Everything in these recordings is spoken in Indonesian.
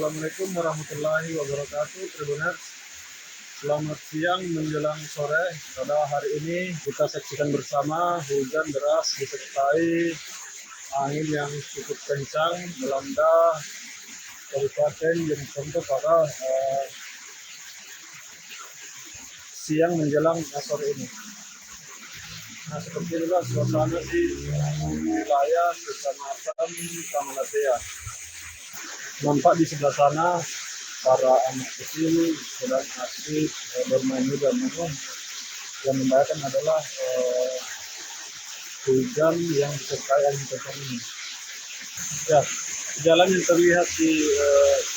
Assalamualaikum warahmatullahi wabarakatuh, Tribuners. Selamat siang menjelang sore. Pada hari ini kita saksikan bersama hujan deras disertai angin yang cukup kencang melanda Kabupaten Jeneponto pada siang menjelang sore ini. Nah, seperti inilah suasana di wilayah Kecamatan Tamalatea. Nampak di sebelah sana para anak kecil sedang asik bermain juga, namun yang membahayakan adalah hujan yang disertai angin kencang ini. Ya, jalan yang terlihat di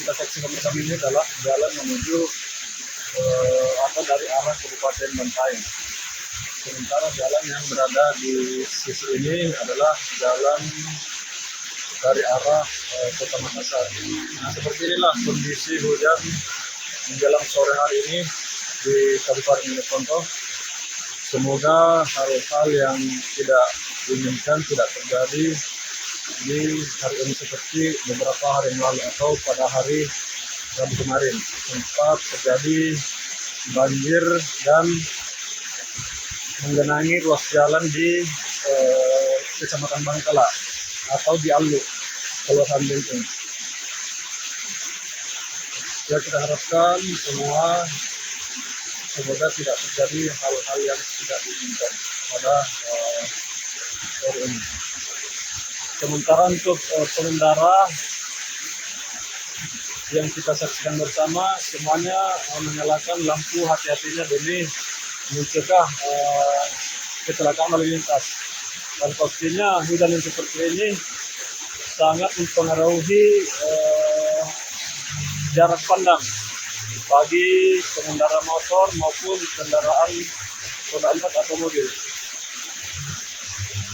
kita saksikan bersama ini adalah jalan menuju dari arah Kabupaten Bantaeng. Sementara jalan yang berada di sisi ini adalah jalan dari arah Kota Makassar. Nah, seperti inilah kondisi hujan menjelang sore hari ini di Kabupaten Jeneponto. Semoga hal-hal yang tidak diinginkan tidak terjadi di hari ini seperti beberapa hari yang lalu atau pada hari Rabu kemarin sempat terjadi banjir dan menggenangi ruas jalan di Kecamatan Bangkala atau di Alu, Kelurahan Benteng. Ya, kita harapkan semoga tidak terjadi hal-hal yang tidak diinginkan pada sore ini. Sementara untuk pengendara yang kita saksikan bersama semuanya menyalakan lampu hati-hatinya demi mencegah kecelakaan lalu lintas. Dan pastinya hujan yang seperti ini sangat mempengaruhi jarak pandang bagi pengendara motor maupun kendaraan roda 4 atau mobil.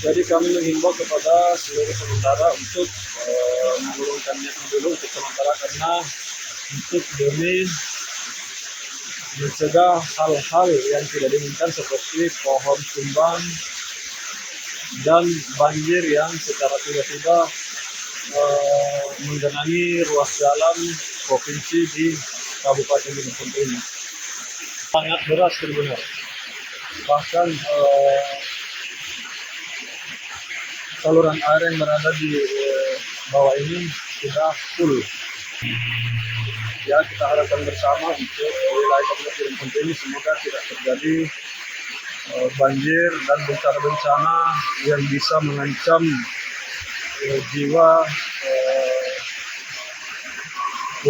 Jadi kami menghimbau kepada seluruh pengendara untuk mengurungkannya dulu untuk sementara, karena untuk demi mencegah hal-hal yang tidak diinginkan seperti pohon tumbang dan banjir yang secara tiba-tiba menggenangi ruas jalan provinsi di Kabupaten Jeneponto ini. Sangat deras benar. Bahkan saluran air yang berada di bawah ini sudah full. Ya, kita harapkan bersama untuk wilayah Kabupaten Jeneponto ini semoga tidak terjadi banjir dan bencana-bencana yang bisa mengancam jiwa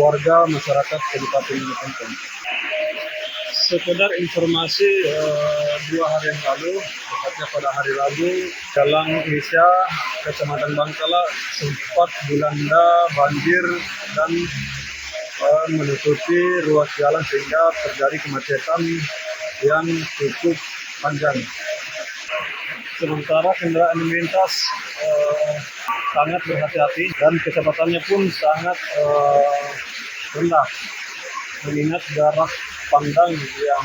warga masyarakat Kabupaten Jeneponto. Sekedar informasi, 2 hari yang lalu, tepatnya pada hari Rabu, Jalan Indonesia Kecamatan Bangkala sempat dilanda banjir dan menutupi ruas jalan sehingga terjadi kemacetan yang cukup panjang. Sementara kendaraan yang melintas sangat berhati-hati dan kecepatannya pun sangat rendah, mengingat jarak pandang yang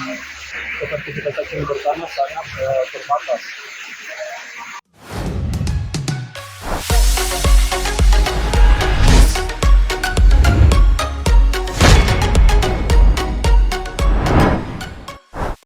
seperti kita saksikan bersama sangat terbatas.